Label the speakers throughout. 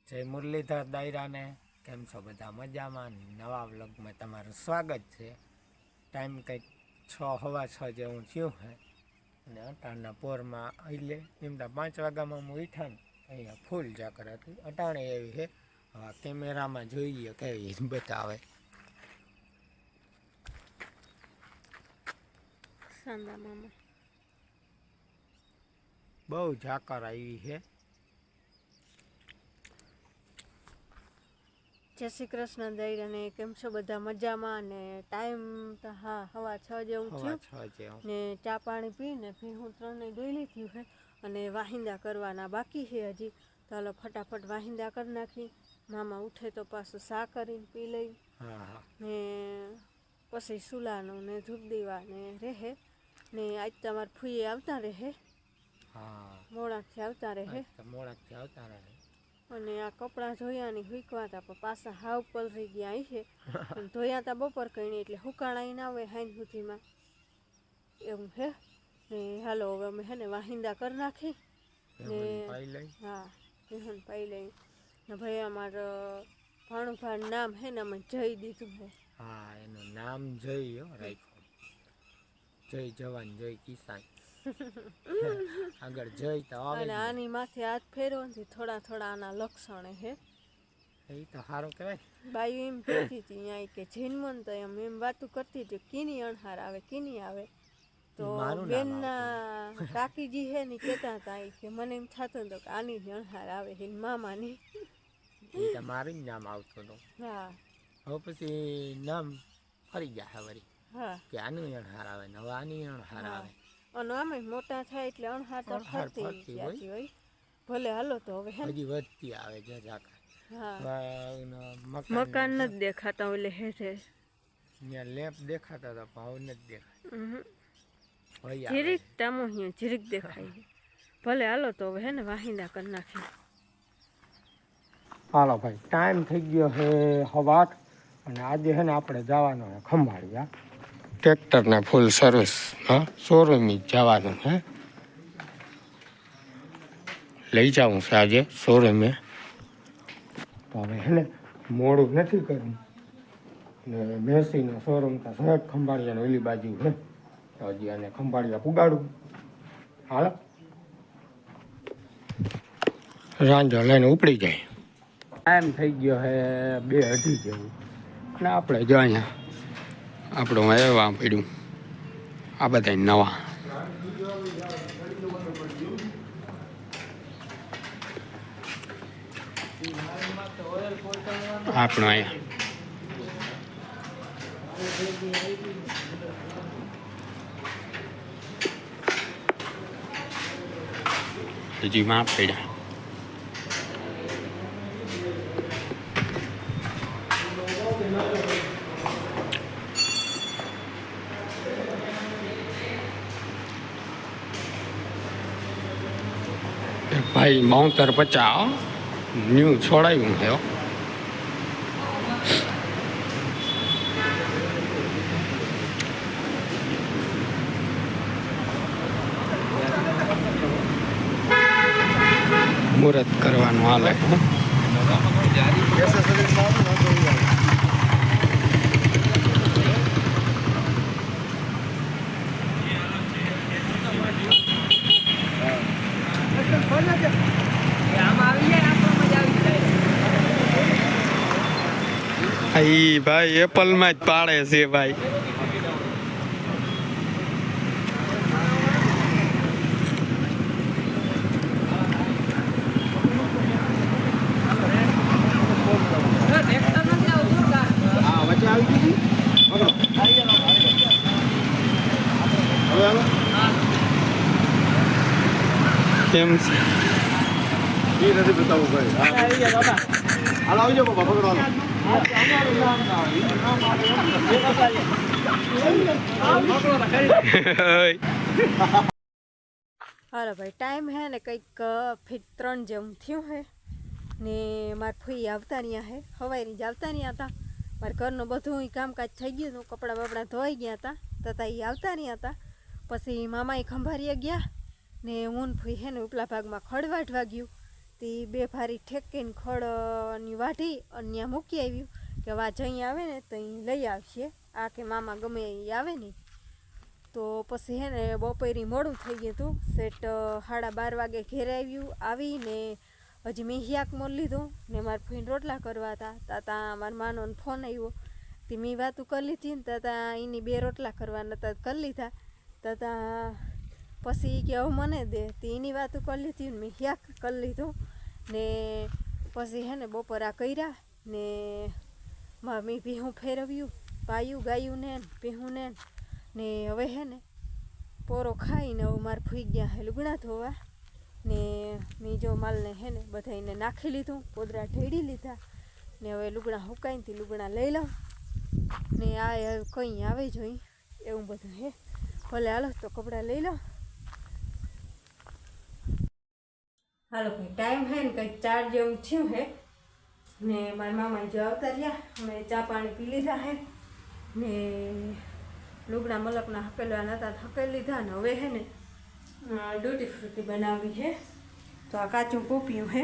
Speaker 1: જય મુરલીધર દાયરાને કેમ છો બધા મજામાં? નવા વ્લોગમાં તમારું સ્વાગત છે. ટાઈમ કંઈક 6:15 જેવું થયું છે અને અટાણના પોરમાં એટલે એમના 5 વાગ્યામાં હું ઉઠ્યા ને અહીંયા ફૂલ ઝાકર હતી. અટાણે એવી છે. હા, કેમેરામાં જોઈએ કેવી બતાવે. બહુ ઝાકર આવી છે.
Speaker 2: જય શ્રી કૃષ્ણ દાયરાને કેમ છો બધા મજામાં? અને ટાઈમ તો હા 6:15 જેવું થયું ને ચા પાણી પીને હું 3 ડોયલી થયું છે અને વાહિંદા કરવાના બાકી છે હજી. ચાલો ફટાફટ વાહિંદા કરી નાખી. મામા ઉઠે તો પાછું સા કરીને પી લઈ ને પછી સુલાનું ને ધૂપ દીવા ને રહે ને આજ તમારે ફૂઈએ આવતા રહે. મોડાથી આવતા રહે અને આ કપડાં ધોયા ની હુકવા હતા પણ પાછા હાવ પલરી ગયા છે. ધોયા હતા બપોર કઈ એટલે હુકાણા ના આવે હાઈન સુધીમાં એવું હે ને. હાલો હવે અમે હે ને વાહિંદા કરી નાખી ને હા વિહન પાઈ લઈ ને ભાઈ અમારું ભાણુભાઈ નામ હે ને અમે જય દીધું છે.
Speaker 1: હા, એનું નામ જય રાખ્યું. જય જવાન જય કિસાન. આગળ જય તો આવે
Speaker 2: અને આની માથે હાથ ફેરવવાથી થોડા થોડા આના લક્ષણ હે.
Speaker 1: એ તો સારું કહેવાય.
Speaker 2: બાઈ એમ કહેતી હતી અહીંયા કે જન્મન તો એમ વાતું કરતી હતી કીની અણહાર આવે કીની આવે તો બેનના કાકીજી હે ને કહેતા હતા કે મને એમ થતું હતું કે આની જ અણહાર આવે છે મામાની.
Speaker 1: એ મારું નામ આવતું હતું.
Speaker 2: હા,
Speaker 1: હવે પછી નામ ફરી ગયા વળી.
Speaker 2: હા,
Speaker 1: કે આનું અણહાર આવે ને હવે આની અણહાર આવે.
Speaker 2: અને આમે મોટા થાય એટલે અણહાર તો ફરતી હોય. ભલે હાલો તો હવે
Speaker 1: હજી વધતી આવે છે ઝાકર.
Speaker 2: મકાન નથી દેખાતા ઓલે હેઠે
Speaker 1: ત્યાં લેપ દેખાતા હતા ભાવ નથી દેખાતા.
Speaker 2: જીરીક ટામો જીરીક દેખાય. ભલે હાલો તો હવે હે ને વાહિંદા કરી નાખી.
Speaker 1: હાલો ભાઈ, ટાઈમ થઈ ગયો છે 8:15 અને આજે છે ને આપણે જવાનો છે ખંભાળિયા. ટ્રેક્ટરને ફૂલ સર્વિસ શોરૂમ જવાનું હે. લઈ જાઉં છે આજે શોરૂમે. તો હવે હે ને મોડું નથી કરવું ને મેસીનો શોરૂમ તો સહેજ ખંભાળિયાનો ઓલી બાજુ છે. તો હજી આને ખંભાળિયા પુગાડું. હાલો રાંજો લઈને ઉપડી જાય. ટાઈમ થઈ ગયો છે 2:30 જેવું અને આપણે જો અહીંયા આપણું એવા પડ્યું આ બધા નવા. આપણું અહીંયા હજી માં પડ્યા. ભાઈ 7250 ન્યૂ છોડાયું છે. મુહૂર્ત કરવાનું હાલે. ભાઈ એપલમાં જ પાડે છે ભાઈ. કેમ છે એ નથી બતાવું ભાઈ. હાલ આવજો બાપા પકડવાનો.
Speaker 2: હાલો ભાઈ, ટાઈમ હે ને કંઈક 3 જેવું થયું હે ને મારા ફૂઈ આવતા રહ્યા હે. હવારી જ આવતા રહ્યા હતા. મારા ઘરનું બધું કામકાજ થઈ ગયું હતું. કપડાં બપડા ધોઈ ગયા હતા તથા એ આવતા રહ્યા હતા. પછી મામાએ ખંભાળીએ ગયા ને ઊન ફૂઈ હે ને ઉપલા ભાગમાં ખડ વાઢવા ગયું તે તે 2 ભારી ઠેકીને ખડની વાઢી અને ત્યાં મૂકી આવ્યું કે વા જઈ આવે ને તો અહીં લઈ આવશે, આ કે મામા ગમે એ આવે ને. તો પછી હે ને બપોરી મોડું થઈ ગયું હતું, સેટ 12:30 વાગે ઘેર આવીને હજી મેં હિયાક મોર લીધું ને મારા ફોઈને રોટલા કરવા હતા. ત્યાં મારા માનો ફોન આવ્યો, તે મેં વાતું કરી લીધી ને ત્યાં એની 2 રોટલા કરવાના હતા કરી લીધા. ત્યાં પછી કે હવે મને દે, તે એની વાતું કરી લીધી ને મેં હિયાક કરી લીધું ને પછી હે ને બપોરા કર્યા ને મેં ભીહું ફેરવ્યું, પાયું ગાયું ને ભીહું ને હવે હે ને પોરો ખાઈને હવે મારે ફૂઈ ગયા હે લુગડા ધોવા ને મેં જો માલને હે ને બધાને નાખી લીધું, પોદરા ઢેડી લીધા ને હવે લુગડા હુકાઈને લુગડા લઈ લઉં ને આ કંઈ આવે જોઈ એવું બધું હે. ભલે હાલો તો કપડાં લઈ લો. હાલો ભાઈ ટાઈમ હે ને કંઈક 4 જેવું થયું હે ને મારા મામા જો આવતા રહ્યા, અમે ચા પાણી પી લીધા હે ને લુગડા મલકના હકેલવાના હતા હકેલી લીધા ને હવે હે ને ડૂટી ફ્રૂટી બનાવી હે. તો આ કાચું પોપિયું હે,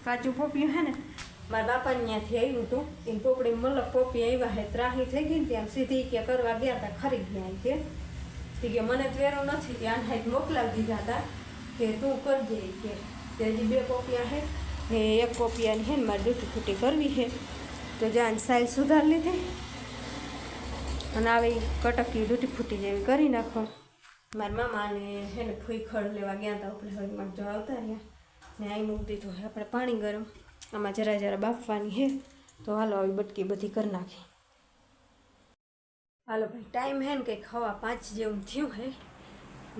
Speaker 2: કાચું પોપિયું હે ને મારા બાપાને ત્યાંથી આવ્યું હતું, એને પોપડી મલક પોપી આવ્યા હે, ત્રાહી થઈ ગઈ ને ત્યાં સીધી કે કરવા ગયા હતા ખરી ગયા કે કે મને તો વેરો નથી, ત્યાં હાથ મોકલાવી દીધા હતા કે તું કરજે કે હજી 2 પોપિયા હે ને 1 પોપિયાની હે ને મારે ડૂટી ફૂટી કરવી છે. તો જાન સાઈઝ સુધારી લીધી અને આવી કટકી ડૂટી ફૂટી જેવી કરી નાખો. મારા મામાને હે ને ફૂઈ ખડ લેવા ગયા હતા આપણે હળમાં જો આવતા રહ્યા ને અહીં મૂકી દીધું હે આપણે પાણી ગરમ, આમાં જરા બાફવાની હે. તો હાલો આવી બટકી બધી કરી નાખી. હાલો ભાઈ ટાઈમ હે ને કંઈક 5:15 જેવું થયું હે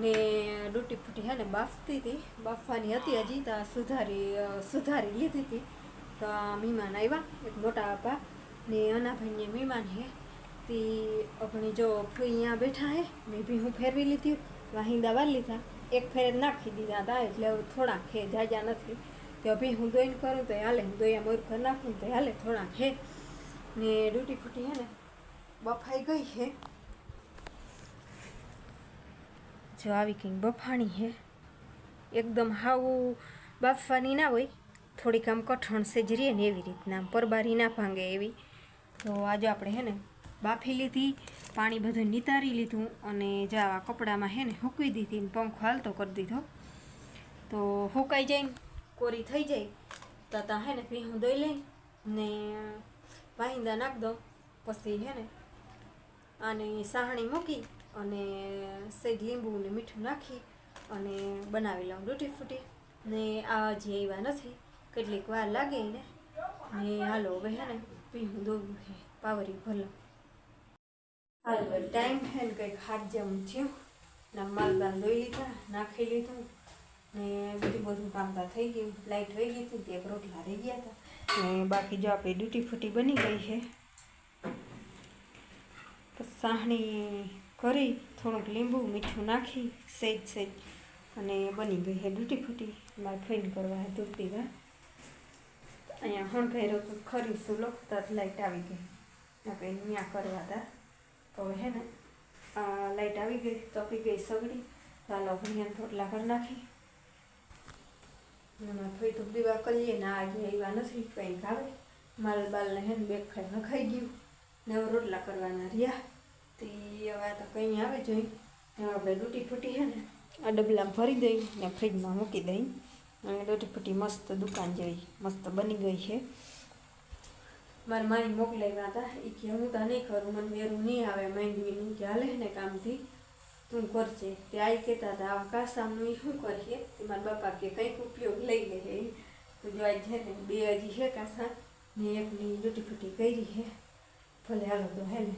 Speaker 2: ને ડૂટી ફૂટી હે ને બાફતી હતી, બાફવાની હતી હજી તો સુધારી લીધી હતી. તો મહેમાન આવ્યા, એક મોટા આપા ને અનાભાઈને મહેમાન હે તે આપણે જો ફૂઈ અહીંયા બેઠા હે મેં બી હું ફેરવી લીધી, વાહિંદા વાર લીધા, 1 ફેર નાખી દીધા હતા એટલે થોડાક હે જાજા નથી. તો ભી હું દોઈને કરું તો હાલે, હું દોયા મોર કરી નાખું તો હાલે થોડાક હે ને ડૂટી ફૂટી હે ને બફાઈ ગઈ છે. જો આવી કંઈક બફાણી હે, એકદમ હાવ બાફવાની ના હોય, થોડીક આમ કઠણ સેજરીએ ને એવી રીતના આમ પરબારી ના ભાંગે એવી. તો આજે આપણે હે ને બાફી લીધી, પાણી બધું નિતારી લીધું અને જો આવા કપડામાં હે ને સૂકવી દીધી ને પંખો હાલતો કરી દીધો. તો સુકાઈ જાય કોરી થઈ જાય તો ત્યાં હે ને ભીહું દઈ લઈ ને વાહિંદા નાખ દો. પછી હે ને આને સાહણી મૂકી અને સેજ લીંબુ ને મીઠું નાખી અને બનાવી લઉં ડૂટી ફૂટી ને આ હજી આવ્યા નથી, કેટલીક વાર લાગે ને હાલો હવે હે ને ભીહું દોડવું છે પાવરી ભલો. હાલો ટાઈમ હે ને કંઈક 7 જેવું થયું ને માલદાન દોઈ લીધા, નાખી લીધું ને બધું કામતા થઈ ગયું. લાઇટ વહી ગઈ હતી, 1 રોટલા રહી ગયા હતા ને બાકી જો આપણી ડૂટી ફૂટી બની ગઈ છે. સાહણી કરી થોડુંક લીંબુ મીઠું નાખી સેજ અને બની ગઈ છે ડૂટી ફૂટી. મારે ફોઈન કરવા હે દૂધ પીવા, અહીંયા હણગાયરો તો ખરી સુલો તરત લાઇટ આવી ગઈ, કંઈ ત્યાં કરવા હતા. તો હે ને લાઇટ આવી ગઈ તપી ગઈ સગડી, ચાલો ભણિયાને રોટલા કરી નાખી. થોડી તો દીવા કરીએ ને આજે આવ્યા નથી કંઈક આવે, માલ બાલને હે ને 2 ખાઈ નખાઈ ગયું ને હવે રોટલા કરવાના રહ્યા. તે હવે તો કંઈ આવે જોઈ હવે આપણે ડૂટી ફૂટી છે ને આ ડબલામાં ભરી દઈ ને ફ્રીજમાં મૂકી દઈ. અને ડૂટી ફૂટી મસ્ત દુકાન જેવી મસ્ત બની ગઈ છે. મારા માઈ મોકલાવ્યા હતા એ કે હું તો નહીં કરું, મને વેરું નહીં આવે માંડવીનું કે હાલે ને કામથી તું કરજે. તે આ કહેતા હતા આવા કાસામનું એ શું કરીએ, તે મારા બાપા કે કંઈક ઉપયોગ લઈ લે. તો જો આજ છે ને 2 હજી છે કાસા ને એકની ડૂટી ફૂટી કરી છે. ભલે હાલો તો હે ને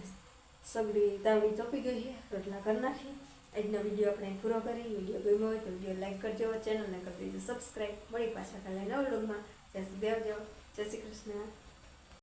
Speaker 2: સગડી તાવડી તપી ગઈ છે, રોટલા કરી નાખી. આજનો વિડીયો આપણે પૂરો કરી. વિડીયો ગમ્યો હોય તો વિડીયો લાઈક કરજો, ચેનલને કરી દેજો સબસ્ક્રાઈબ. મળી પાછા કાલે નવા વ્લોગમાં. જય શ્રી દેવજો, જય શ્રી કૃષ્ણ.